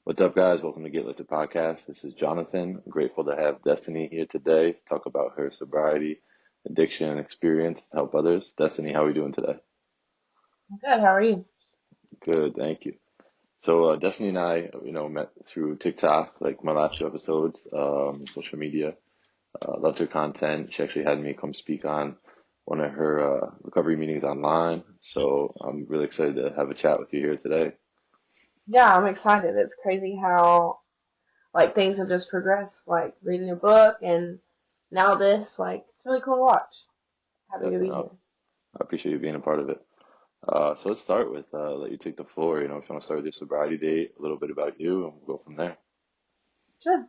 What's up, guys? Welcome to Get Lifted Podcast. This is Jonathan. I'm grateful to have Destiny here today to talk about her sobriety, addiction, and experience to help others. Destiny, how are we doing today? Good, how are you? Good, thank you. Destiny and I, met through TikTok, like my last two episodes, social media. Loved her content. She actually had me come speak on one of her recovery meetings online. So I'm really excited to have a chat with you here today. Yeah, I'm excited. It's crazy how things have just progressed. Like reading your book and now this, it's really cool to watch. Happy to Definitely, be here. I appreciate you being a part of it. So let's start with let you take the floor. If you want to start with your sobriety date, a little bit about you, and we'll go from there. Sure.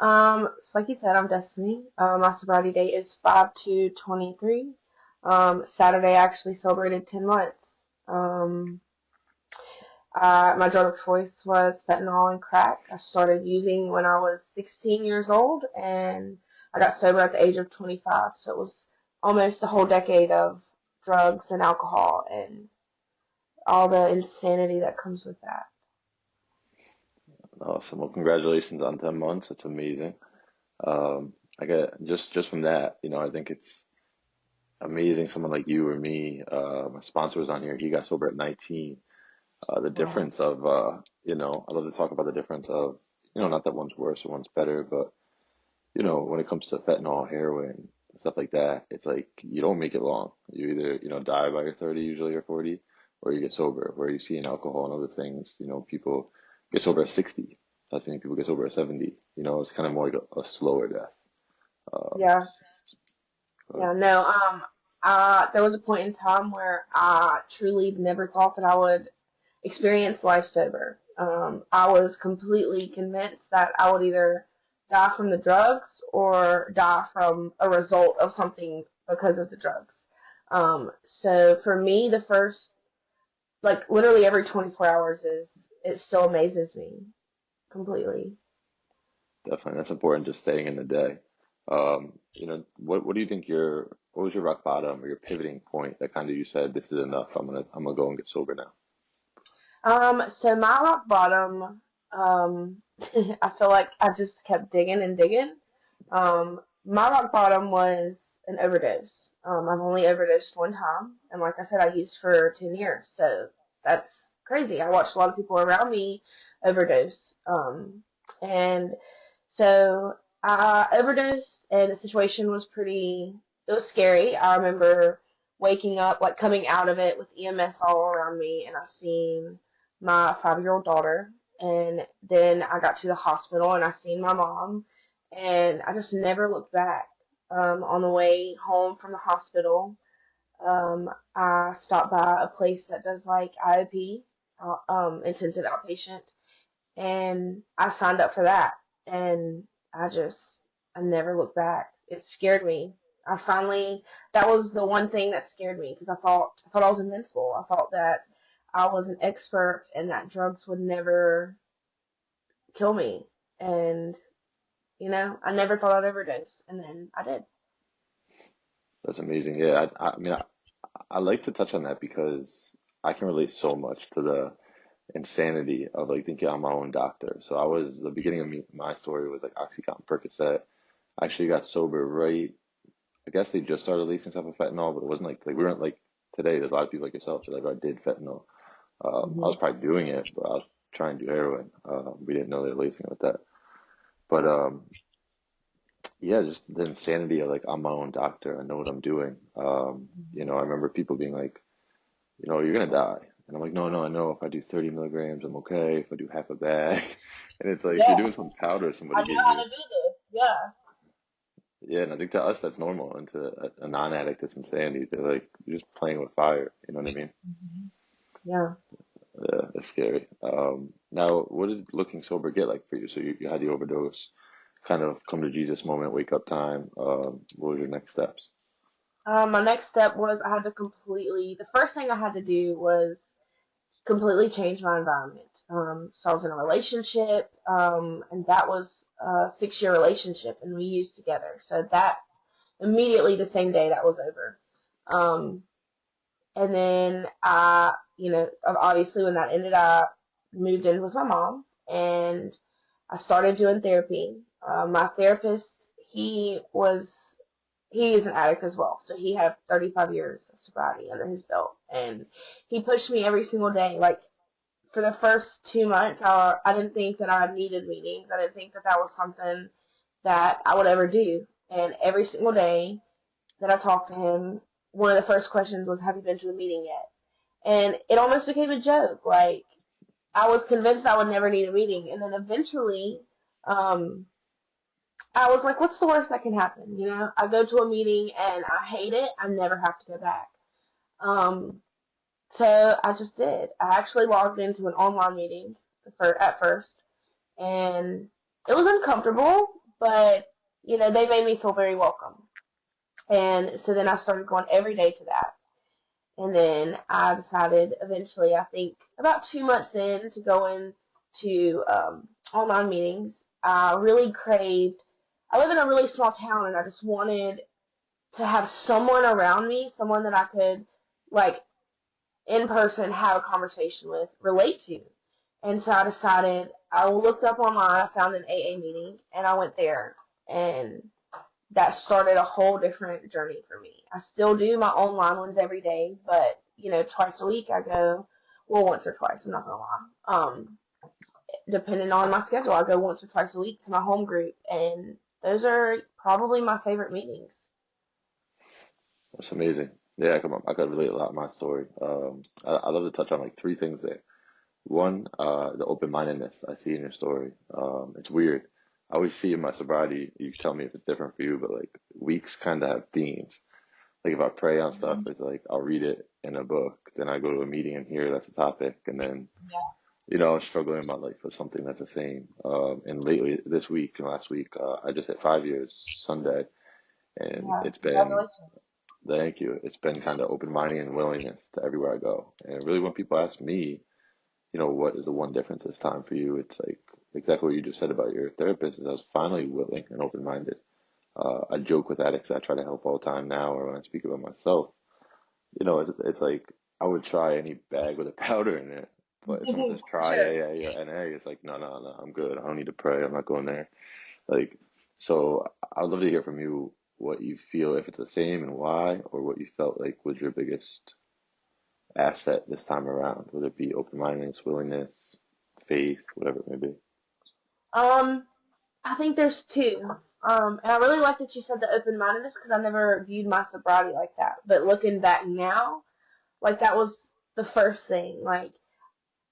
So like you said, I'm Destiny. My sobriety date is 5/2/23. Saturday I actually celebrated 10 months. My drug of choice was fentanyl and crack. I started using when I was 16 years old, and I got sober at the age of 25. So it was almost a whole decade of drugs and alcohol and all the insanity that comes with that. Awesome. Well, congratulations on 10 months. That's amazing. I get just from that, I think it's amazing. Someone like you or me, my sponsor was on here. He got sober at 19. The Wow. difference of, I love to talk about the difference of, not that one's worse or one's better, but when it comes to fentanyl, heroin, stuff like that, it's like you don't make it long. You either, die by your 30 usually or 40, or you get sober. Where you see in alcohol and other things, people get sober at 60. I think people get sober at 70. It's kind of more like a slower death. Um, Yeah. but Yeah. No. There was a point in time where I truly never thought that I would experience life sober. I was completely convinced that I would either die from the drugs or die from a result of something because of the drugs. So for me, the first, literally every 24 hours it still amazes me completely. definitely, that's important. Just staying in the day. What do you think what was your rock bottom or your pivoting point that kind of you said this is enough. I'm gonna go and get sober now. So my rock bottom, I feel like I just kept digging and digging. My rock bottom was an overdose. I've only overdosed one time, and like I said, I used for 10 years, so that's crazy. I watched a lot of people around me overdose. And so I overdosed, and the situation was it was scary. I remember waking up, like coming out of it with EMS all around me, and I seen my 5-year-old daughter. And then I got to the hospital and I seen my mom, and I just never looked back. On the way home from the hospital, I stopped by a place that does like IOP, intensive outpatient, and I signed up for that. And I just, I never looked back. It scared me. That was the one thing that scared me because I thought I was invincible. I thought that I was an expert and that drugs would never kill me. And, I never thought I'd overdose. And then I did. That's amazing. Yeah, I like to touch on that because I can relate so much to the insanity of like thinking I'm my own doctor. So the beginning of my story was like OxyContin, Percocet. I actually got sober right. I guess they just started releasing stuff with fentanyl, but it wasn't like we weren't like today. There's a lot of people like yourself. So like I did fentanyl. I Hmm. was probably doing it, but I was trying to do heroin. We didn't know they were lacing it with that. But yeah, just the insanity of like I'm my own doctor. I know what I'm doing. I remember people being like, you're gonna die. And I'm like, no, no, I know if I do 30 milligrams, I'm okay. If I do half a bag, and it's like you're Yeah, doing some powder somebody I know gave how you. to do this. Yeah. Yeah, and I think to us that's normal, and to a non-addict, it's insanity. They're like, you're just playing with fire. You know what I mean? Hmm. Yeah. Yeah, that's scary. Now, what did looking sober get like for you? So you had the overdose, kind of come to Jesus moment, wake up time. What were your next steps? My next step was the first thing I had to do was completely change my environment. So I was in a relationship, and that was a 6-year relationship, and we used together. So that immediately the same day that was over. Um, and then obviously when that ended, I moved in with my mom, and I started doing therapy. My therapist, he is an addict as well, so he had 35 years of sobriety under his belt, and he pushed me every single day. Like for the first 2 months, I didn't think that I needed meetings. I didn't think that that was something that I would ever do. And every single day that I talked to him, one of the first questions was, "Have you been to a meeting yet?" And it almost became a joke. Like I was convinced I would never need a meeting, and then eventually, um, I was like, "What's the worst that can happen?" You know, I go to a meeting and I hate it. I never have to go back. Um, so I just did. I actually logged into an online meeting at first, and it was uncomfortable, but they made me feel very welcome. And so then I started going every day to that. And then I decided eventually, I think about 2 months in to going to online meetings, I really craved. I live in a really small town, and I just wanted to have someone around me, someone that I could, like, in person have a conversation with, relate to. And so I decided, I looked up online, I found an AA meeting, and I went there. And that started a whole different journey for me. I still do my online ones every day, but twice a week I go, well, once or twice, I'm not gonna lie. Depending on my schedule, I go once or twice a week to my home group, and those are probably my favorite meetings. That's amazing. Yeah, come on. I could relate a lot to my story. I love to touch on like three things there. One, the open-mindedness I see in your story. It's weird. I always see in my sobriety, you can tell me if it's different for you, but like weeks kind of have themes. Like if I pray on stuff, Mm-hmm. it's like I'll read it in a book, then I go to a meeting and hear that's a topic, and then Yeah, I'm struggling in my life with something that's the same. And lately, this week and last week, I just hit 5 years Sunday, and yeah. it's been, Congratulations. thank you, it's been kind of open-minded and willingness to everywhere I go. And really, when people ask me, what is the one difference this time for you? It's like exactly what you just said about your therapist is I was finally willing and open-minded. I joke with addicts I try to help all the time now, or when I speak about myself, it's like I would try any bag with a powder in it. But if someone says For try sure. AA or NA, it's like no, no, no, I'm good. I don't need to pray. I'm not going there. Like, so I'd love to hear from you what you feel if it's the same and why, or what you felt like was your biggest asset this time around, whether it be open-mindedness, willingness, faith, whatever it may be. Um, I think there's two. And I really like that you said the open-mindedness because I never viewed my sobriety like that. But looking back now, like that was the first thing. Like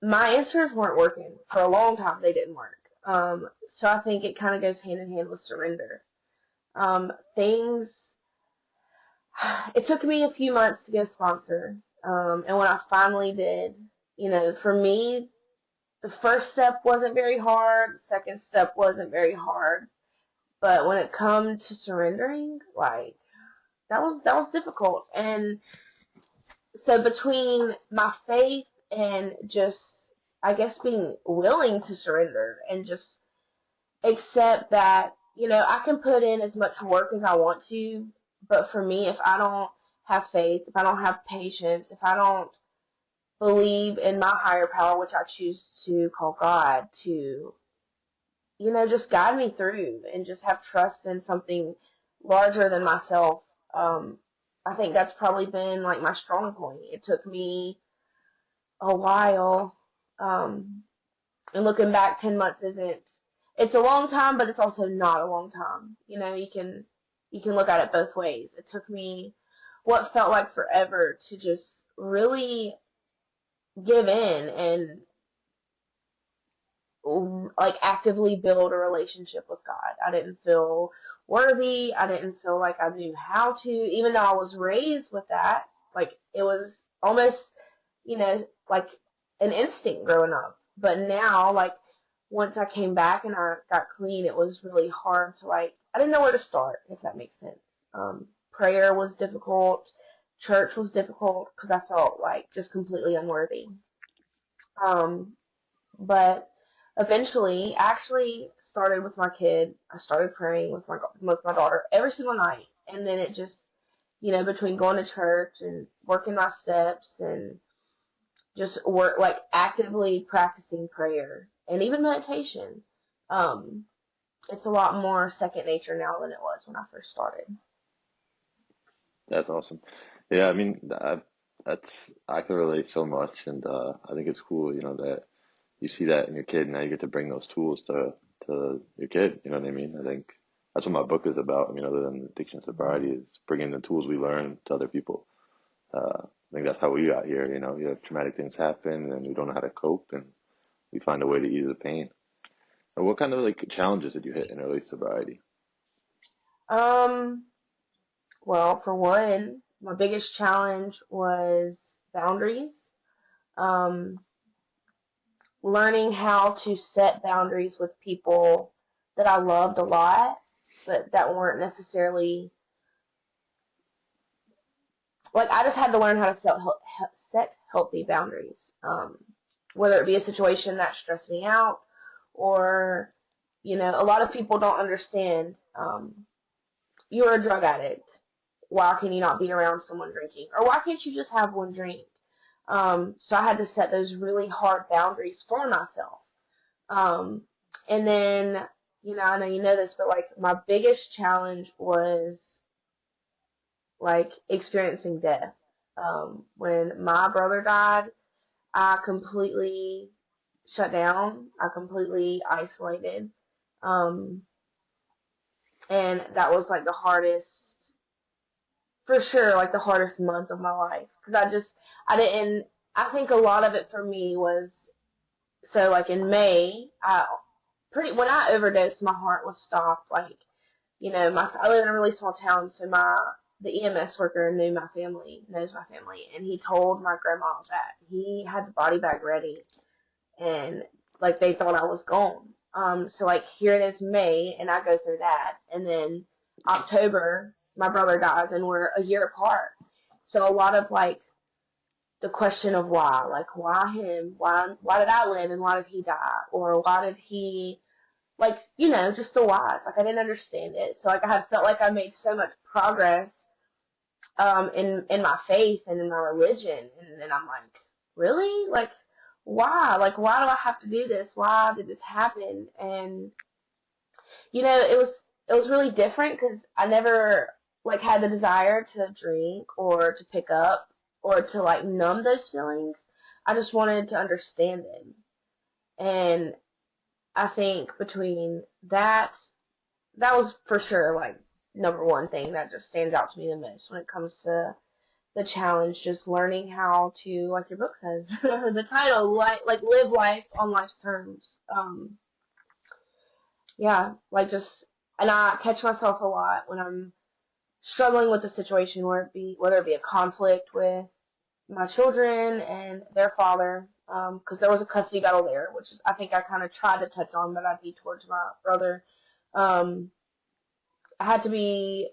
my answers weren't working for a long time. They didn't work. So I think it kind of goes hand in hand with surrender. Things. It took me a few months to get a sponsor. And when I finally did, for me, the first step wasn't very hard. The second step wasn't very hard. But when it comes to surrendering, like that was difficult. And so between my faith and just I guess being willing to surrender and just accept that, I can put in as much work as I want to, but for me, if I don't have faith, if I don't have patience, if I don't believe in my higher power, which I choose to call God, to, just guide me through and just have trust in something larger than myself. Um, I think that's probably been like my strong point. It took me a while. And looking back, 10 months isn't, it's a long time, but it's also not a long time. You can look at it both ways. It took me what felt like forever to just really give in and like actively build a relationship with God. I didn't feel worthy. I didn't feel like I knew how to, even though I was raised with that. Like it was almost, like an instinct growing up. But now, like once I came back and I got clean, it was really hard to like. I didn't know where to start, if that makes sense. Prayer was difficult. Church was difficult because I felt like just completely unworthy. Um, but eventually, I actually started with my kid. I started praying with my daughter every single night, and then it just, between going to church and working my steps and just work like actively practicing prayer and even meditation. Um, it's a lot more second nature now than it was when I first started. That's awesome. Yeah, I mean, I can relate so much, and I think it's cool, that you see that in your kid, and now you get to bring those tools to your kid. You know what I mean? I think that's what my book is about. I mean, other than addiction and sobriety, is bringing the tools we learn to other people. I think that's how we got here. You have traumatic things happen, and we don't know how to cope, and we find a way to ease the pain. And what kind of like challenges did you hit in early sobriety? Um, well, for one, my biggest challenge was boundaries. Um, Learning how to set boundaries with people that I loved a lot, but that weren't necessarily like I just had to learn how to set healthy boundaries. Whether it be a situation that stressed me out, or a lot of people don't understand. You're a drug addict. Why can you not be around someone drinking, or why can't you just have one drink? So I had to set those really hard boundaries for myself. Um, and then, I know you know this, but like my biggest challenge was like experiencing death. When my brother died, I completely shut down. I completely isolated. Um, and that was like the hardest, for sure, like the hardest month of my life. Cause I didn't, I think a lot of it for me was, so like in May, when I overdosed, my heart was stopped. Like, I live in a really small town, so the EMS worker knows my family, and he told my grandma that he had the body bag ready, and like they thought I was gone. So like here it is May, and I go through that, and then October, my brother dies, and we're a year apart. So a lot of like the question of why, like why him, why did I live and why did he die, or why did he like, just the whys. Like I didn't understand it. So like I had felt like I made so much progress in my faith and in my religion, and then I'm like, really? Like why? Like why do I have to do this? Why did this happen? And it was really different because I never like had the desire to drink or to pick up or to like numb those feelings. I just wanted to understand them. And I think between that was for sure like number one thing that just stands out to me the most when it comes to the challenge, just learning how to, like your book says, the title, like live life on life's terms. Yeah, like just, and I catch myself a lot when I'm struggling with a situation whether it be a conflict with my children and their father, because there was a custody battle there, which is I think I kind of tried to touch on, but I detoured to my brother. Um, I had to be,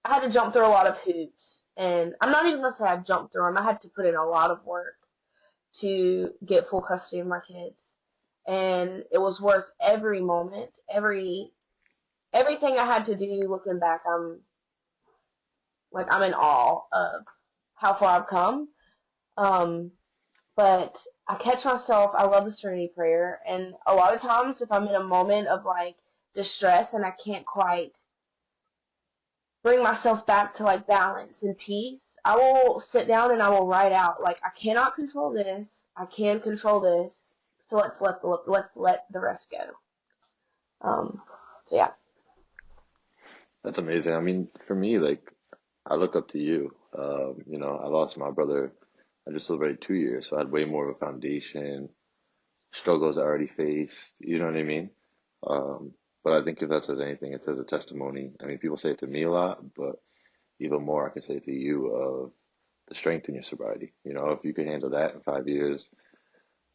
I had to jump through a lot of hoops, and I'm not even gonna say I jumped through them. I had to put in a lot of work to get full custody of my kids, and it was worth every moment, everything I had to do. Looking back, I'm in awe of how far I've come. Um, but I catch myself. I love the Serenity Prayer, and a lot of times if I'm in a moment of like distress and I can't quite bring myself back to like balance and peace, I will sit down and I will write out like I cannot control this, I can control this, so let's let the rest go. Um, so yeah. That's amazing. I mean, for me, like, I look up to you. I lost my brother. I just celebrated 2 years, so I had way more of a foundation, struggles I already faced. You know what I mean? But I think if that says anything, it says a testimony. I mean, people say it to me a lot, but even more, I can say it to you of the strength in your sobriety. If you can handle that in 5 years,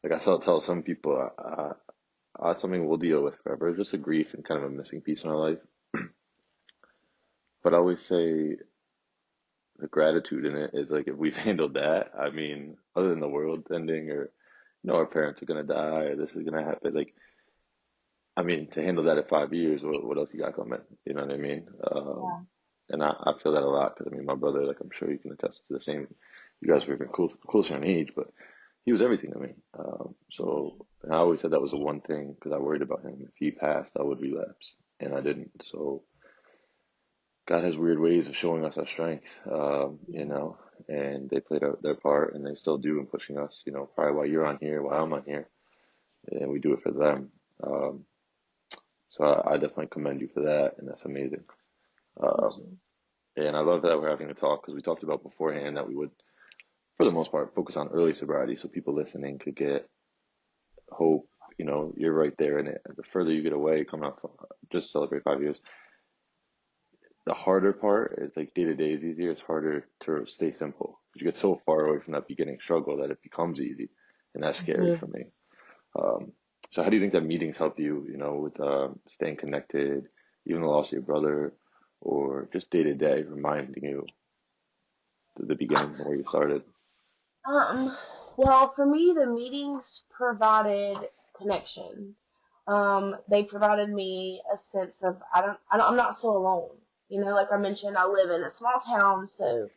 like I tell some people, something we'll deal with forever, just a grief and kind of a missing piece in our life. But I always say the gratitude in it is like if we've handled that, I mean, other than the world ending or our parents are gonna die or this is gonna happen, like I mean, to handle that at 5 years, what else you got coming? You know what I mean? Yeah. And I feel that a lot because I mean, my brother, like I'm sure you can attest to the same. You guys were even closer in age, but he was everything to me. So and I always said that was the one thing because I worried about him. If he passed, I would relapse, and I didn't. So God has weird ways of showing us our strength, and they played their part, and they still do in pushing us. Probably why you're on here, why I'm on here, and we do it for them. Um, so I definitely commend you for that, and that's amazing. Thank Um, you. and I love that we're having a talk because we talked about beforehand that we would, for the most part, focus on early sobriety so people listening could get hope. You're right there in it. The further you get away, coming off, just celebrate 5 years. The harder part is like day to day is easier. It's harder to stay simple. You get so far away from that beginning struggle that it becomes easy, and that's scary Hmm. for me. Um, so how do you think that meetings help you, with staying connected, even the loss of your brother, or just day to day reminding you the beginning where you started? Um, well, for me, the meetings provided connection. They provided me a sense of I'm not so alone. Like I mentioned, I live in a small town, so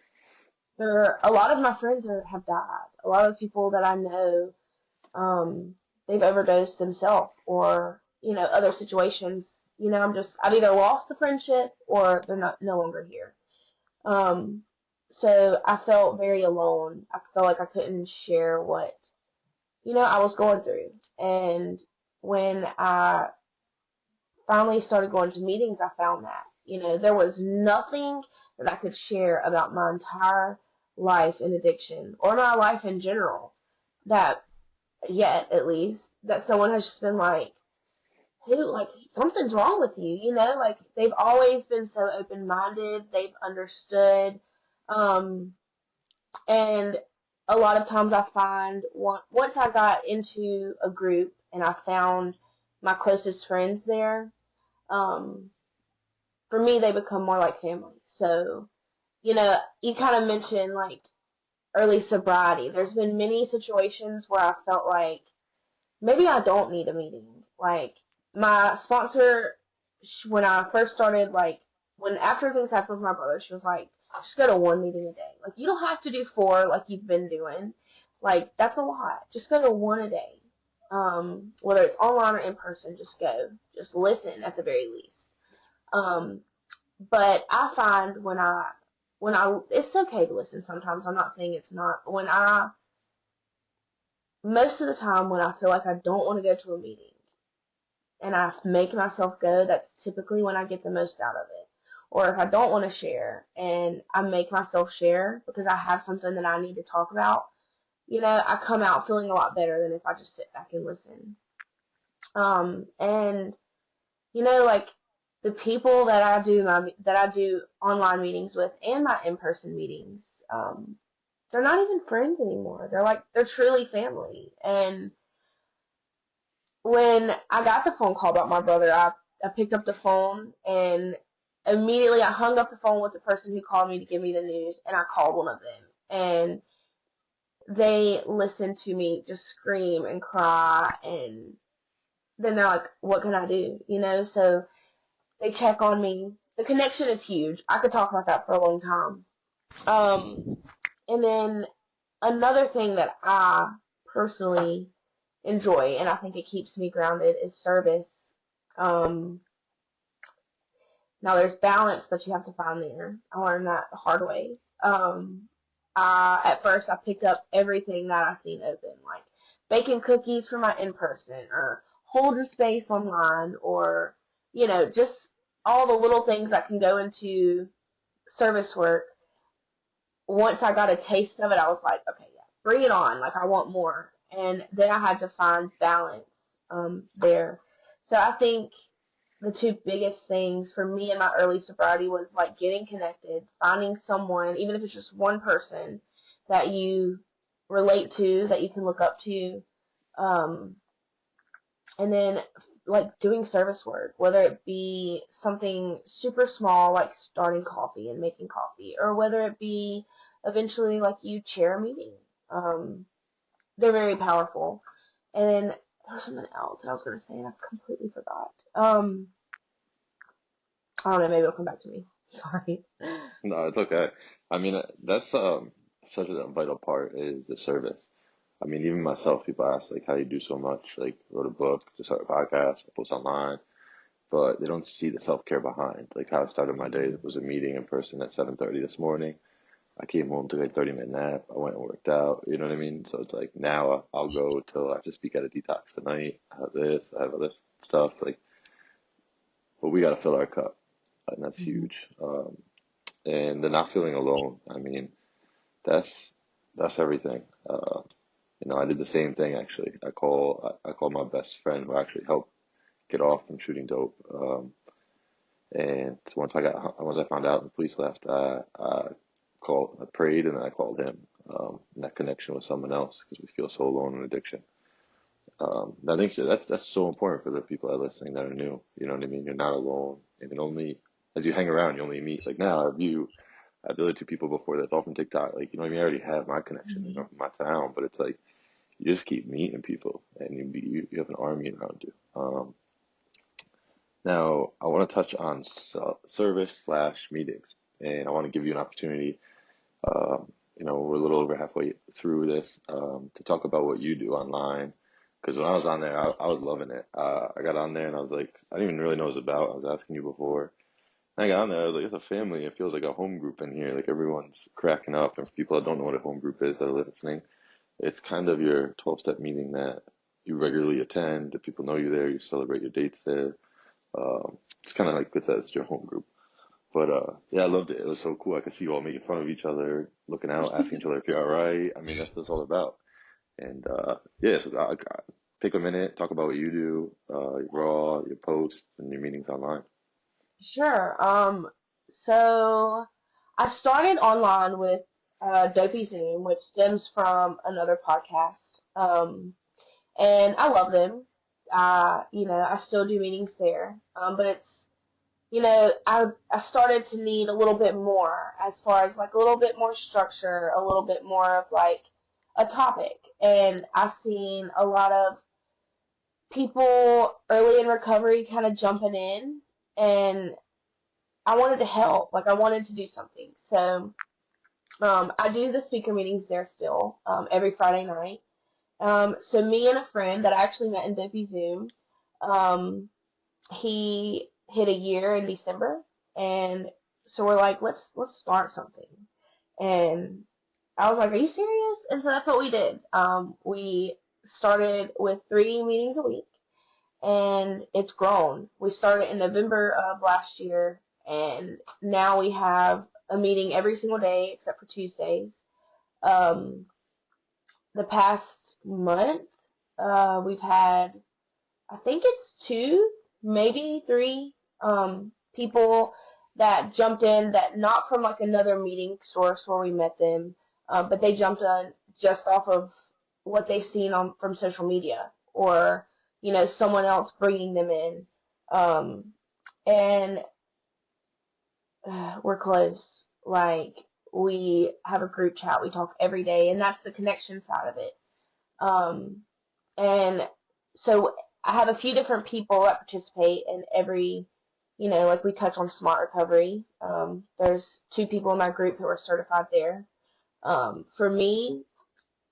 a lot of my friends have died. A lot of people that I know, um, they've overdosed themselves, or other situations. I've either lost the friendship or they're not no longer here. Um, so I felt very alone. I felt like I couldn't share what, I was going through. And when I finally started going to meetings, I found that, there was nothing that I could share about my entire life in addiction or my life in general that, yet at least, that someone has just been like, like, something's wrong with you, like they've always been so open minded, they've understood. Um, And a lot of times I find once I got into a group and I found my closest friends there, um, for me they become more like family. So, you kind of mentioned like early sobriety. There's been many situations where I felt like maybe I don't need a meeting. Like my sponsor, when I first started, like when after things happened with my brother, she was like, just go to one meeting a day. Like you don't have to do four like you've been doing. Like that's a lot. Just go to one a day. Whether it's online or in person, just go. Just listen at the very least. Um, but I find when I it's okay to listen sometimes. I'm not saying it's not. But when I most of the time when I feel like I don't want to go to a meeting and I make myself go, that's typically when I get the most out of it. Or if I don't want to share and I make myself share because I have something that I need to talk about, I come out feeling a lot better than if I just sit back and listen. And like the people that I do online meetings with and my in-person meetings, they're not even friends anymore. They're truly family. And when I got the phone call about my brother, I picked up the phone and immediately I hung up the phone with the person who called me to give me the news and I called one of them. And they listened to me just scream and cry and then they're like, what can I do? So they check on me. The connection is huge. I could talk about that for a long time. Um, and then another thing that I personally enjoy, and I think it keeps me grounded, is service. Um, Now there's balance that you have to find there. I learned that the hard way. At first I picked up everything that I seen open, like baking cookies for my in person, or holding space online, or just all the little things that can go into service work. Once I got a taste of it, I was like, okay, yeah, bring it on. Like I want more. And then I had to find balance there. So I think the two biggest things for me in my early sobriety was like getting connected, finding someone, even if it's just one person that you relate to, that you can look up to, um, and then like doing service work, whether it be something super small like starting coffee and making coffee, or whether it be eventually like you chair a meeting. Um, they're very powerful. And then there's something else I was going to say and I completely forgot. I don't know, maybe it'll come back to me. Sorry. No, it's okay. I mean, that's such a vital part is the service. I mean, even myself, people ask like how you do so much. Like, wrote a book, just started a podcast, I post online, but they don't see the self care behind. Like how I started my day was a meeting in person at 7:30 this morning. I came home, took a 30-minute nap. I went and worked out. You know what I mean? So it's like now I'll go till I have to speak at a detox tonight. I have this, I have other stuff. Like, but we got to fill our cup, and that's Mm-hmm. huge. And the not feeling alone. I mean, that's that's everything. I did the same thing actually. I called my best friend who actually helped get off from shooting dope. And once I found out the police left, I prayed, and then I called him. And that connection with someone else because we feel so alone in addiction. I think that's so important for the people that are listening that are new. You know what I mean? You're not alone, and it only as you hang around, you only meet. Like now, I have the other two people before that's all from TikTok. Like, you know what I mean? I already have my connections Mm-hmm. from my town, but it's like you just keep meeting people, and you have an army around you. Now, I want to touch on service/meetings, and I want to give you an opportunity. We're a little over halfway through this to talk about what you do online. Because when I was on there, I was loving it. I got on there and I was like, I didn't even really know what it was about. I was asking you before. And I got on there, I was like, it's a family. It feels like a home group in here. Like everyone's cracking up. And for people that don't know what a home group is that are listening, it's kind of your 12-step meeting that you regularly attend. The people know you there. You celebrate your dates there. It's kind of like it says, your home group. But yeah, I loved it. It was so cool. I could see you all making fun of each other, looking out, asking each other if you're all right. I mean, that's what it's all about. And yeah, so take a minute, talk about what you do, your raw, your posts, and your meetings online. Sure. So I started online with Dopey Zoom, which stems from another podcast. And I love them. I still do meetings there. But I started to need a little bit more as far as like a little bit more structure, a little bit more of like a topic. And I've seen a lot of people early in recovery kind of jumping in, and I wanted to help. Like I wanted to do something. So I do the speaker meetings there still every Friday night. So me and a friend that I actually met in Bippy Zoom, um, he hit a year in December, and so we're like, let's start something. And I was like, are you serious? And so that's what we did. We started with 3 meetings a week, and it's grown. We started in November of last year, and now we have a meeting every single day except for Tuesdays. Um, the past month, we've had, I think it's 2, maybe 3, people that jumped in that not from like another meeting source where we met them, but they jumped on just off of what they've seen on from social media or someone else bringing them in, um, and we're close. Like we have a group chat, we talk every day, and that's the connection side of it. Um, and so I have a few different people that participate in every, like we touch on smart recovery. There's 2 people in my group who are certified there. For me,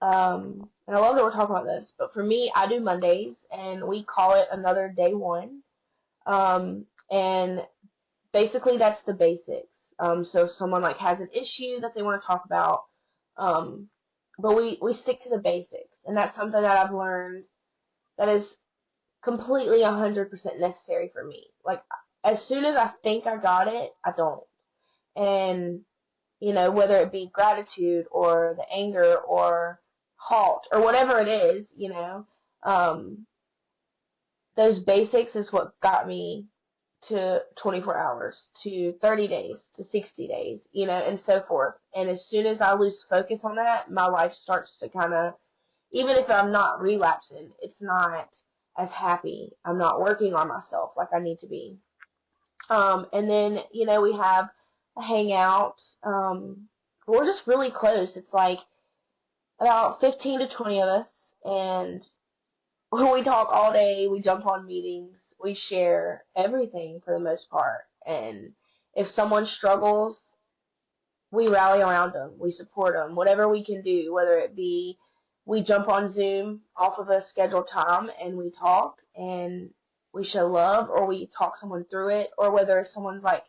and I love that we're talking about this, but for me, I do Mondays, and we call it another day one. And basically that's the basics. So if someone like has an issue that they want to talk about, um, but we stick to the basics, and that's something that I've learned that is completely 100% necessary for me. Like as soon as I think I got it, I don't. And whether it be gratitude or the anger or halt or whatever it is, um, those basics is what got me to 24 hours, to 30 days, to 60 days, and so forth. And as soon as I lose focus on that, my life starts to kind of, even if I'm not relapsing, it's not as happy. I'm not working on myself like I need to be. And then, we have a hangout. We're just really close. It's like about 15 to 20 of us, and we talk all day. We jump on meetings. We share everything for the most part. And if someone struggles, we rally around them. We support them. Whatever we can do, whether it be we jump on Zoom off of a scheduled time and we talk and we show love or we talk someone through it, or whether someone's like,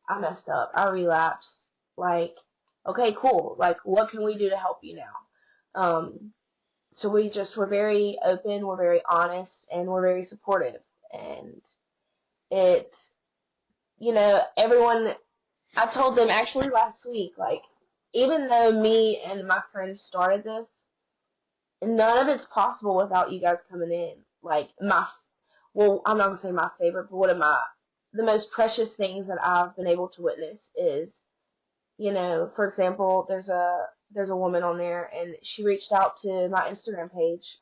I messed up, I relapsed, like, okay, cool, like, what can we do to help you now? So we're very open, we're very honest, and we're very supportive. And it, everyone, I told them actually last week, like, even though me and my friends started this, none of it's possible without you guys coming in. Like, I'm not gonna say my favorite, but one of the most precious things that I've been able to witness is, for example, there's a woman on there, and she reached out to my Instagram page,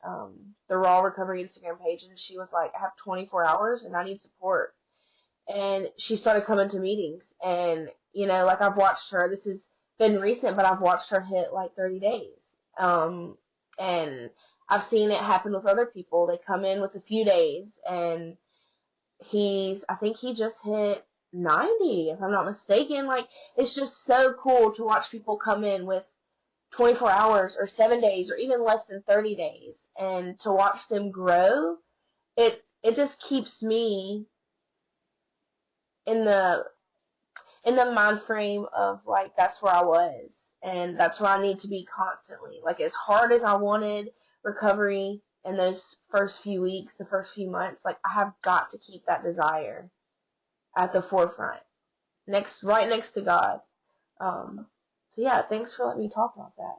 the Raw Recovery Instagram page, and she was like, I have 24 hours and I need support. And she started coming to meetings, and like, I've watched her. This has been recent, but I've watched her hit like 30 days. And I've seen it happen with other people. They come in with a few days, and I think he just hit 90, if I'm not mistaken. Like, it's just so cool to watch people come in with 24 hours or 7 days or even less than 30 days, and to watch them grow. It just keeps me in the mind frame of, like, that's where I was and that's where I need to be constantly. Like, as hard as I wanted recovery in those first few weeks, the first few months, like, I have got to keep that desire at the forefront, right next to God. So yeah, thanks for letting me talk about that.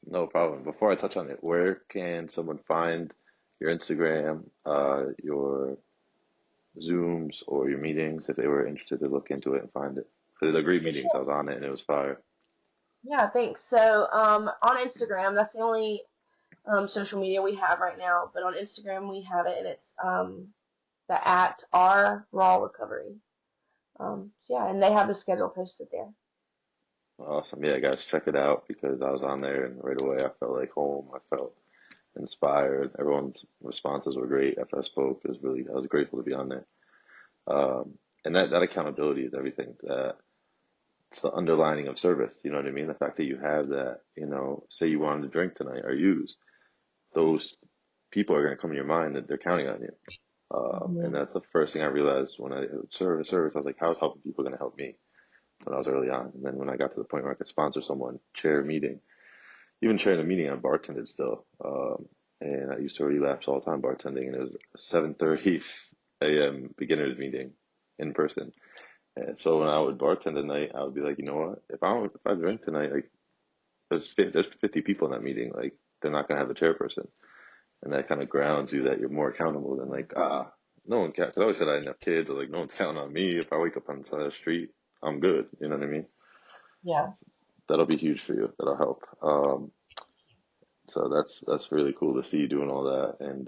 No problem. Before I touch on it, where can someone find your Instagram, your Zooms, or your meetings if they were interested to look into it and find it? Because the great meetings, I was on it and it was fire. Yeah, thanks. So on Instagram, that's the only social media we have right now. But on Instagram, we have it, and it's the at our Raw Recovery. So yeah, and they have the schedule posted there. Awesome. Yeah, guys, check it out because I was on there and right away I felt like home. I felt inspired. Everyone's responses were great after I spoke. I was grateful to be on there. And that accountability is everything. It's the underlining of service. You know what I mean? The fact that you have that, say you wanted to drink tonight or use, those people are going to come in your mind that they're counting on you. And Mhm. that's the first thing I realized when I service. I was like, how is helping people going to help me when I was early on? And then when I got to the point where I could sponsor someone, chair a meeting, even chairing the meeting, I bartended still. And I used to relapse all the time bartending, and it was 7:30 a.m. beginners meeting in person. And so when I would bartend at night, I would be like, you know what? If I drink tonight, like there's 50 people in that meeting, like they're not gonna have a chairperson, and that kind of grounds you that you're more accountable than like no one can. Cause I always said I didn't have kids. I was like, no one's counting on me. If I wake up on the side of the street, I'm good. You know what I mean? Yeah. That'll be huge for you. That'll help. So that's really cool to see you doing all that. And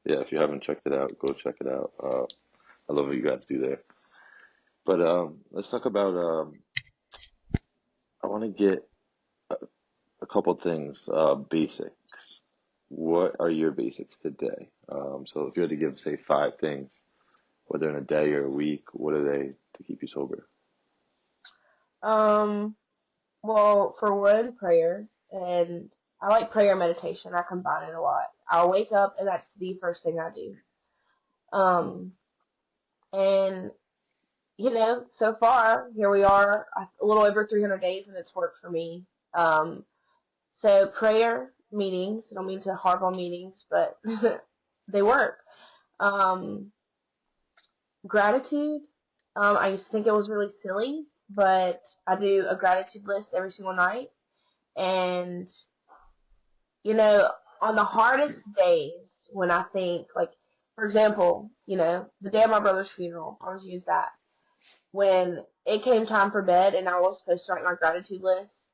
yeah, if you haven't checked it out, go check it out. I love what you guys do there. But let's talk about. I want to get a couple things. Basics. What are your basics today? So if you had to give, say, 5 things, whether in a day or a week, what are they to keep you sober? Um. Well, for one, prayer, and I like prayer and meditation. I combine it a lot. I'll wake up, and that's the first thing I do. Um. And so far, here we are, a little over 300 days, and it's worked for me. So prayer, meetings. I don't mean to harp on meetings, but they work. Um, Gratitude. I used to think it was really silly, but I do a gratitude list every single night. And, you know, on the hardest days when I think, like, for example, the day of my brother's funeral, I'll just use that. When it came time for bed and I was supposed to write my gratitude list,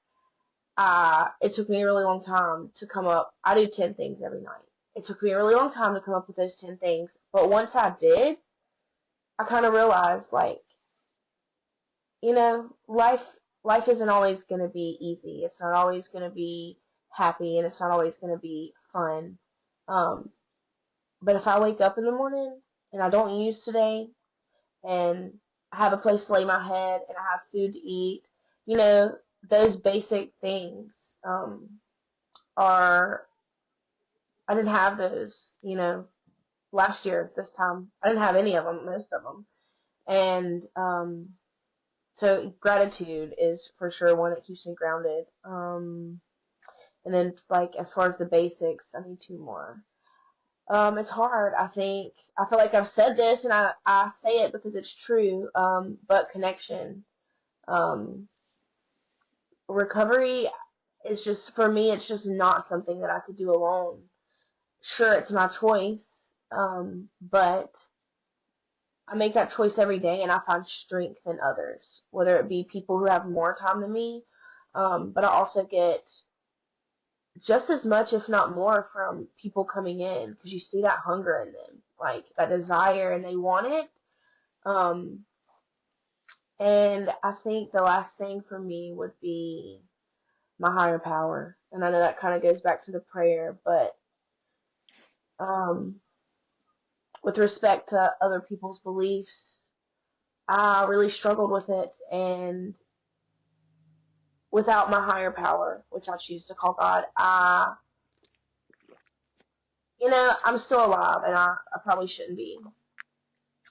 it took me a really long time to come up. I do 10 things every night. It took me a really long time to come up with those 10 things. But once I did, I kind of realized, like, life isn't always going to be easy. It's not always going to be happy, and it's not always going to be fun. Um, but if I wake up in the morning and I don't use today, and I have a place to lay my head, and I have food to eat, you know, those basic things, are, I didn't have those, last year, this time. I didn't have any of them, most of them. And so gratitude is for sure one that keeps me grounded. And then like as far as the basics, I need two more. It's hard. I feel like I've said this and I say it because it's true. But connection. Um, recovery is just for me. It's just not something that I could do alone. Sure, it's my choice. But I make that choice every day and I find strength in others, whether it be people who have more time than me. But I also get just as much, if not more, from people coming in because you see that hunger in them, like that desire, and they want it. Um, and I think the last thing for me would be my higher power. And I know that kind of goes back to the prayer, but um, with respect to other people's beliefs, I really struggled with it, and without my higher power, which I choose to call God, I'm still alive, and I probably shouldn't be.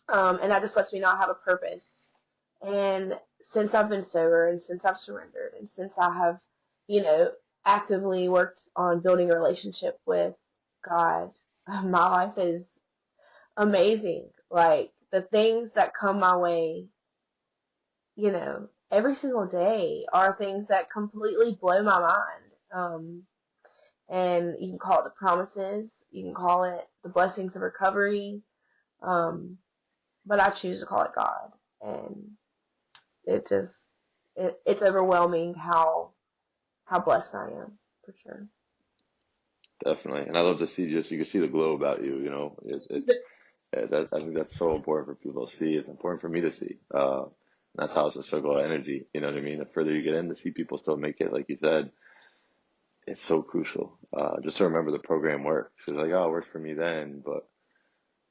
And that just lets me know I have a purpose. And since I've been sober, and since I've surrendered, and since I have, you know, actively worked on building a relationship with God, my life is amazing. Like the things that come my way, every single day are things that completely blow my mind. And you can call it the promises, you can call it the blessings of recovery, um, but I choose to call it God. And it just it's overwhelming how blessed I am for sure. Definitely. And I love to see just you can see the glow about you. You know, it's that I think that's so important for people to see. It's important for me to see. That's how it's a circle of energy. You know what I mean? The further you get in, to see people still make it, like you said, it's so crucial. Just to remember the program works. It's like, oh, it worked for me then, but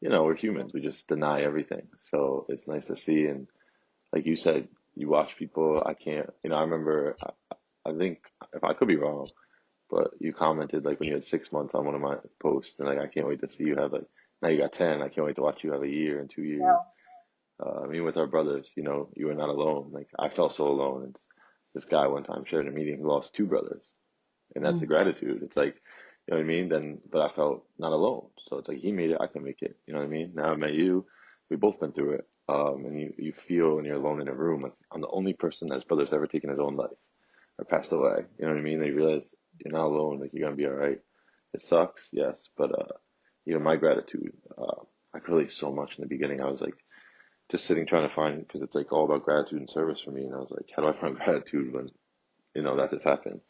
we're humans. We just deny everything. So it's nice to see. And like you said, you watch people. I can't. I remember. I think if I could be wrong, but you commented like when you had 6 months on one of my posts, and like I can't wait to see you have like now you got 10. I can't wait to watch you have a year and 2 years. Yeah. I mean, with our brothers, you were not alone. Like I felt so alone. And this guy one time shared a meeting. He lost two brothers, and that's the Mm. gratitude. It's like, you know what I mean? Then, but I felt not alone. So it's like he made it, I can make it. You know what I mean? Now I met you. We both been through it. And you feel when you're alone in a room, like I'm the only person that his brother's ever taken his own life or passed away. You know what I mean? They realize you're not alone. Like you're gonna be all right. It sucks, yes, but my gratitude. I could relate so much in the beginning. I was like just sitting trying to find because it's like all about gratitude and service for me. And I was like, how do I find gratitude when that just happened?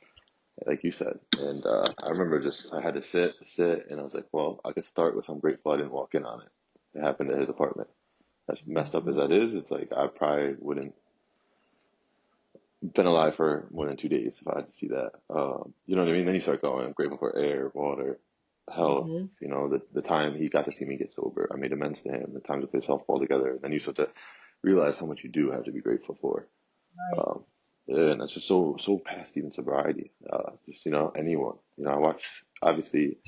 Like you said. And I remember I had to sit, and I was like, well, I could start with I'm grateful I didn't walk in on it. It happened at his apartment. As messed up as that is, it's like I probably wouldn't been alive for more than 2 days if I had to see that. You know what I mean? Then you start going, I'm grateful for air, water, health. Mhm. The time he got to see me get sober, I made amends to him. The time to play softball together. Then you start to realize how much you do have to be grateful for. Right. Um, yeah, and that's just so past even sobriety. Just anyone. I watch obviously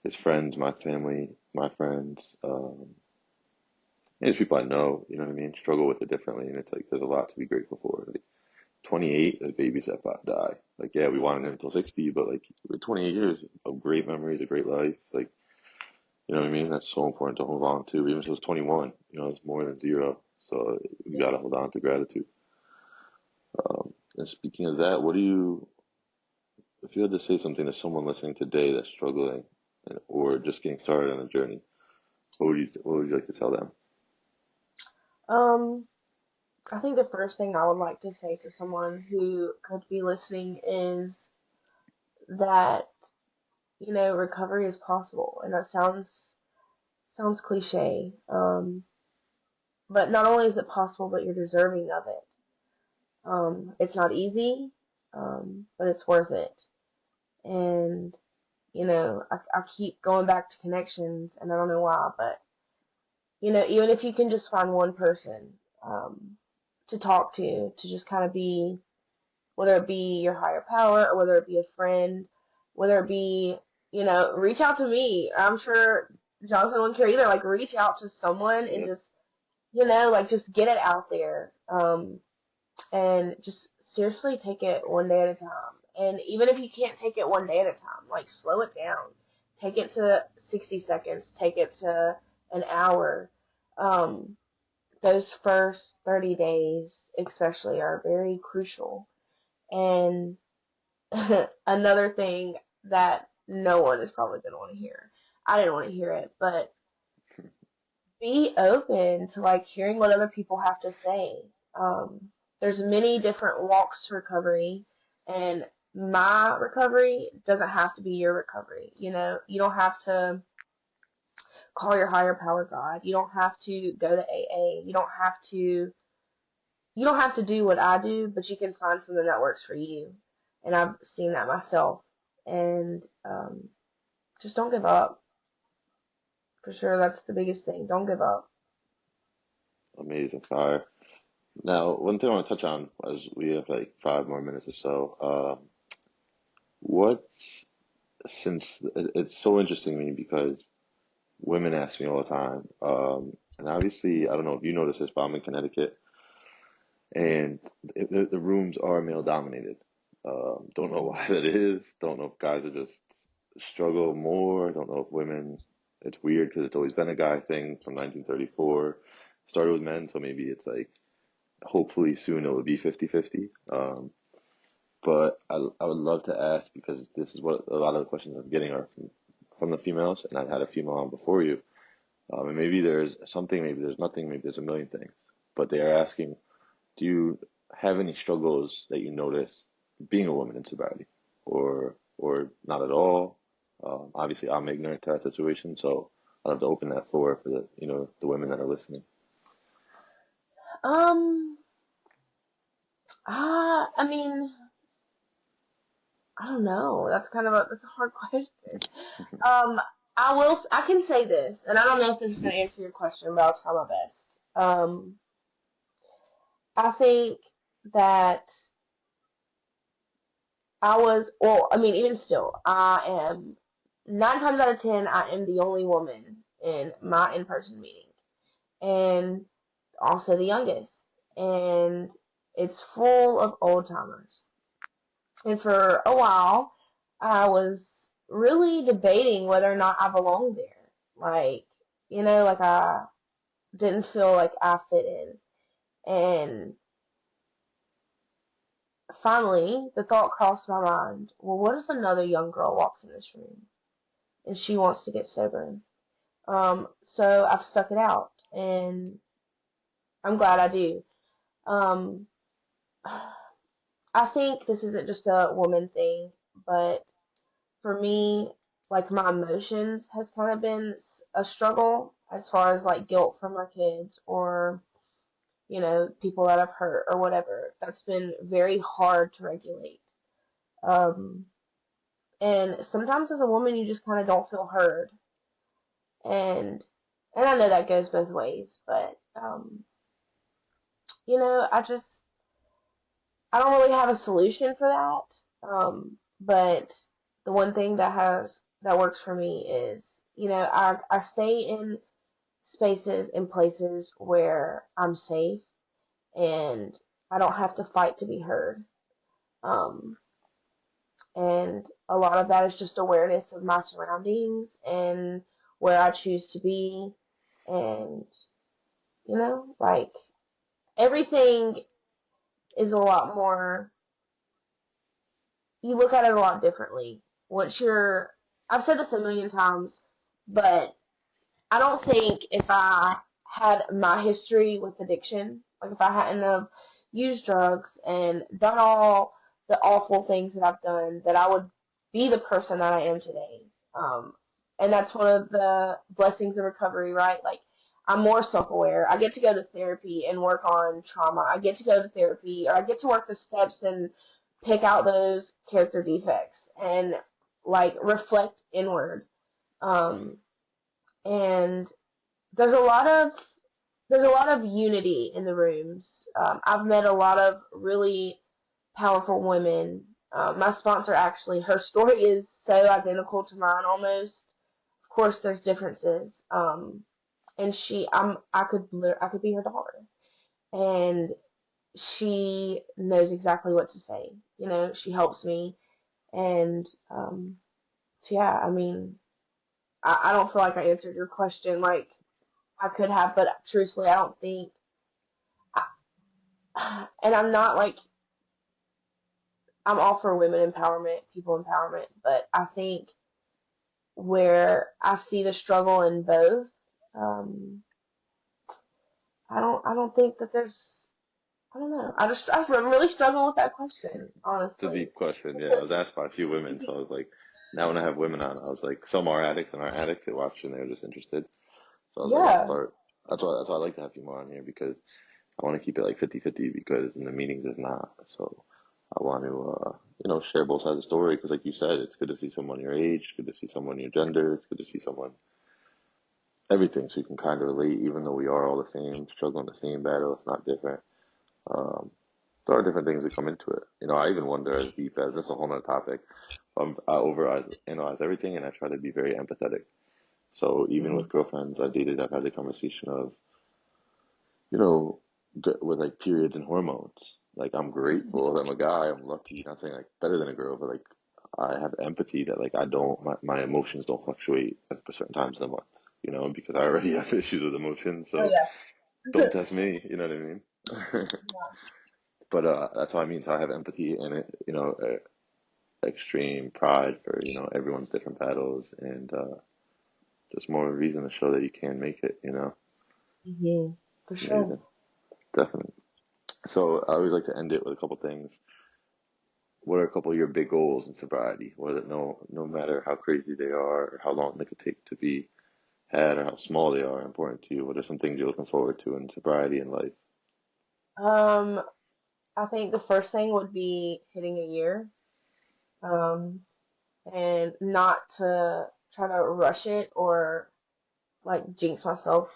his friends, my family, my friends, and there's people I know. You know what I mean? Struggle with it differently, and it's like there's a lot to be grateful for. Like 28, the babies that die. Like yeah, we wanted him until 60, but like we're 28 years of great memories, a great life. Like you know what I mean? That's so important to hold on to. Even if it was 21, it's more than zero. So you got to hold on to gratitude. And speaking of that, if you had to say something to someone listening today that's struggling or just getting started on a journey, what would you like to tell them? Um, I think the first thing I would like to say to someone who could be listening is that, recovery is possible. And that sounds cliche. But not only is it possible, but you're deserving of it. It's not easy, but it's worth it. And, I keep going back to connections, and I don't know why, but, even if you can just find one person, to talk to just kind of be, whether it be your higher power or whether it be a friend, whether it be, reach out to me. I'm sure Jonathan wouldn't care either. Like, reach out to someone and Yep. just, like, just get it out there. And just seriously take it one day at a time. And even if you can't take it one day at a time, like, slow it down. Take it to 60 seconds. Take it to an hour. Um, those first 30 days, especially, are very crucial. And another thing that no one is probably going to want to hear. I didn't want to hear it, but be open to like hearing what other people have to say. Um, there's many different walks to recovery, and my recovery doesn't have to be your recovery. You don't have to call your higher power God. You don't have to go to AA. You don't have to do what I do, but you can find something that works for you. And I've seen that myself. And just don't give up. For sure, that's the biggest thing. Don't give up. Amazing fire. Now, one thing I want to touch on, as we have like 5 more minutes or so, what, since it's so interesting to me because women ask me all the time, and obviously, I don't know if you notice this, but I'm in Connecticut, and the rooms are male dominated. Don't know why that is. Don't know if guys are just struggle more. Don't know if women. It's weird because it's always been a guy thing from 1934. Started with men, so maybe it's like hopefully soon it will be 50-50. But I would love to ask because this is what a lot of the questions I'm getting are from the females, and I had a female on before you. And maybe there's something, maybe there's nothing, maybe there's a million things. But they are asking, do you have any struggles that you notice being a woman in sobriety, or not at all? Obviously, I'm ignorant to that situation, so I'll have to open that floor for the women that are listening. Um, I mean, I don't know. That's a hard question. Um, I can say this, and I don't know if this is going to answer your question, but I'll try my best. I think that well, I mean, even still, I am 9 times out of 10, I am the only woman in my in-person meeting, and also the youngest, and it's full of old timers. And for a while, I was really debating whether or not I belonged there. Like, like I didn't feel like I fit in. And finally, the thought crossed my mind, well, what if another young girl walks in this room and she wants to get sober? So I've stuck it out, and I'm glad I do. Um, I think this isn't just a woman thing, but for me, like my emotions has kind of been a struggle as far as like guilt for my kids or, people that I've hurt or whatever. That's been very hard to regulate. Um, and sometimes as a woman, you just kind of don't feel heard. And, and I know that goes both ways, but, I don't really have a solution for that. But the one thing that works for me is, I stay in spaces and places where I'm safe and I don't have to fight to be heard. Um, and a lot of that is just awareness of my surroundings and where I choose to be. And, like everything is a lot more, you look at it a lot differently. I've said this a million times, but I don't think if I had my history with addiction, like if I hadn't have used drugs and done all the awful things that I've done, that I would be the person that I am today. Um, and that's one of the blessings of recovery, right? Like I'm more self-aware. I get to go to therapy and work on trauma. I get to go to therapy, or I get to work the steps and pick out those character defects and like reflect inward. Um, and there's a lot of unity in the rooms. I've met a lot of really powerful women My sponsor actually, her story is so identical to mine almost. Of course, there's differences. And I could be her daughter, and she knows exactly what to say. You know, she helps me, and so yeah. I mean, I don't feel like I answered your question like I could have, but truthfully, I don't think. And I'm not like I'm all for women empowerment, people empowerment, but I think where I see the struggle in both, um, I don't think that there's, I don't know. I'm really struggling with that question, It's a honestly. deep question. Yeah, I was asked by a few women, so I was like, now when I have women on, I was like, some are addicts and are addicts. They watch and they're just interested. So I was like, I'll Yeah. start. That's why I like to have you more on here because I want to keep it like 50-50 because in the meetings is not. So I want to, share both sides of the story because, like you said, it's good to see someone your age, good to see someone your gender, it's good to see someone everything, so you can kind of relate, even though we are all the same, struggling the same battle. It's not different. Um, there are different things that come into it. I even wonder as deep as this is a whole nother topic. I overanalyze everything, and I try to be very empathetic. So even Hmm. with girlfriends I dated, I've had the conversation of, you know, with like periods and hormones. Like I'm grateful that I'm a guy. I'm lucky. Not saying like better than a girl, but like I have empathy that like I don't my emotions don't fluctuate at certain times of the month. Because I already have issues with emotions. Oh So yeah. don't test me. You know what I mean? But that's what I mean. So I have empathy and extreme pride for everyone's different battles and just more reason to show that you can make it. Hmm. For It's sure. amazing, definitely. So I always like to end it with a couple things. What are a couple of your big goals in sobriety? Whether no matter how crazy they are, or how long they could take to be had, or how small they are important to you. What are some things you're looking forward to in sobriety and life? Um, I think the first thing would be hitting a year. Um, and not to try to rush it or like jinx myself.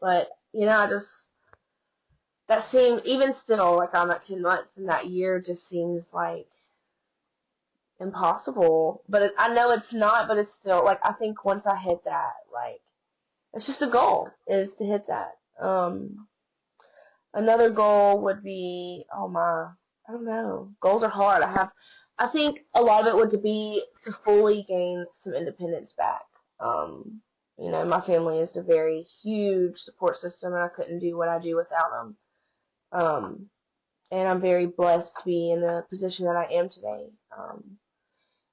But I just that seemed even still like I'm at 10 months and that year just seems like impossible. But I know it's not. But it's still like I think once I hit that, like it's just a goal is to hit that. Another goal would be I don't know. Goals are hard. I think a lot of it would be to fully gain some independence back. Um, my family is a very huge support system, and I couldn't do what I do without them. Um, and I'm very blessed to be in the position that I am today.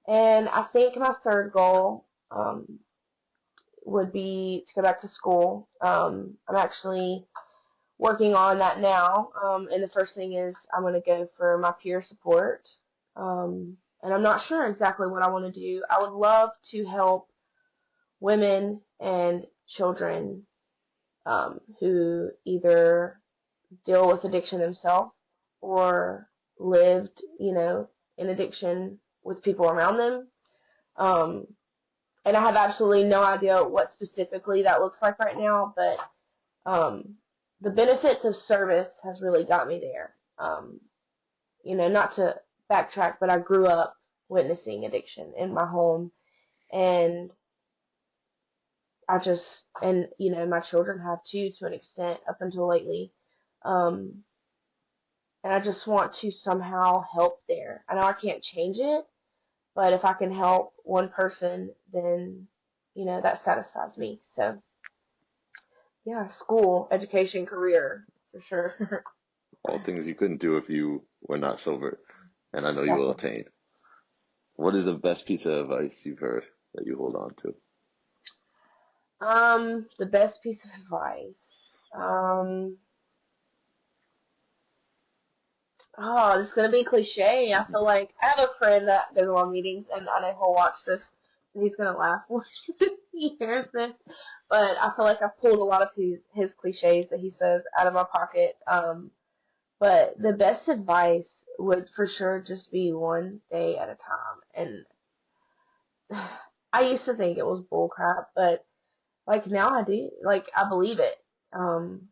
And I think my third goal would be to go back to school. I'm actually working on that now. And the first thing is I'm going to go for my peer support. And I'm not sure exactly what I want to do. I would love to help women and children who either deal with addiction themselves or lived, in addiction with people around them. Um, and I have absolutely no idea what specifically that looks like right now, but um, the benefits of service has really got me there. Not to backtrack, but I grew up witnessing addiction in my home, and my children have too, to an extent, up until lately. Um, and I just want to somehow help there. I know I can't change it, but if I can help one person, then, that satisfies me. So, yeah, school, education, career, for sure. All things you couldn't do if you were not sober, and I know you will Definitely. attain. What is the best piece of advice you've heard that you hold on to? The best piece of advice. Oh, it's gonna be cliche. I feel like I have a friend that goes on meetings, and I know he'll watch this, and he's gonna laugh when he hears this. But I feel like I've pulled a lot of his cliches that he says out of my pocket. But the best advice would for sure just be one day at a time. And I used to think it was bullcrap, but like now I do. Like I believe it. Um,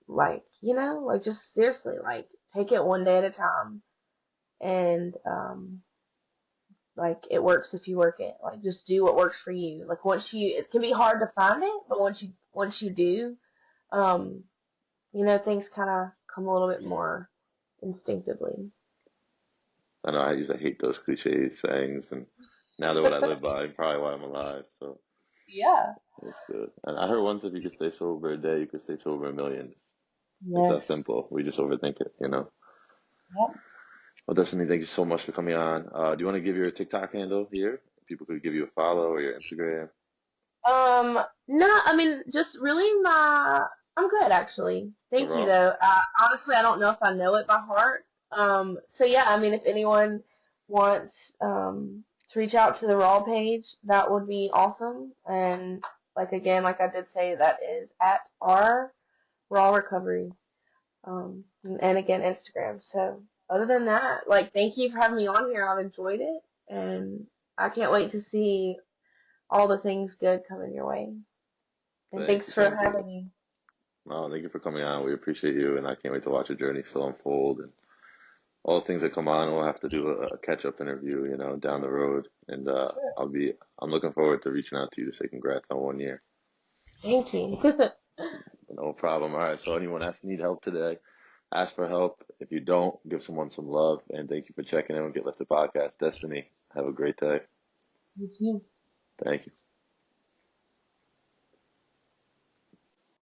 like just seriously, like take it one day at a time. and like it works if you work it. Like just do what works for you. Like once you, it can be hard to find it, but once you do, um, things kind of come a little bit more instinctively. I know I used to hate those cliches sayings, and now they're what I live by, and probably why I'm alive. So Yeah. it's good. And I heard once if you could stay sober a day, you could stay sober a million. It's that Yes. simple. We just overthink it, you know. Yep. Well, Destiny, thank you so much for coming on. Do you want to give your TikTok handle here? People could give you a follow or your Instagram. No, I mean, just really I'm good actually. The Thank you raw. though. Honestly, I don't know if I know it by heart. So yeah, I mean, if anyone wants, to reach out to the Raw page, that would be awesome. And like again, like I did say, that is at our Raw Recovery. And again, Instagram. So other than that, like, thank you for having me on here. I've enjoyed it, and I can't wait to see all the things good coming your way. And Thank thanks you, for thank you. having me. No, thank you for coming on. We appreciate you, and I can't wait to watch your journey still unfold and all the things that come on. We'll have to do a catch-up interview, you know, down the road, and Sure. I'm looking forward to reaching out to you to say congrats on 1 year. Thank you. No problem. All right. So anyone has need help today, ask for help. If you don't, give someone some love, and thank you for checking in with Get Lifted Podcast. Destiny, have a great day. You too. Thank you.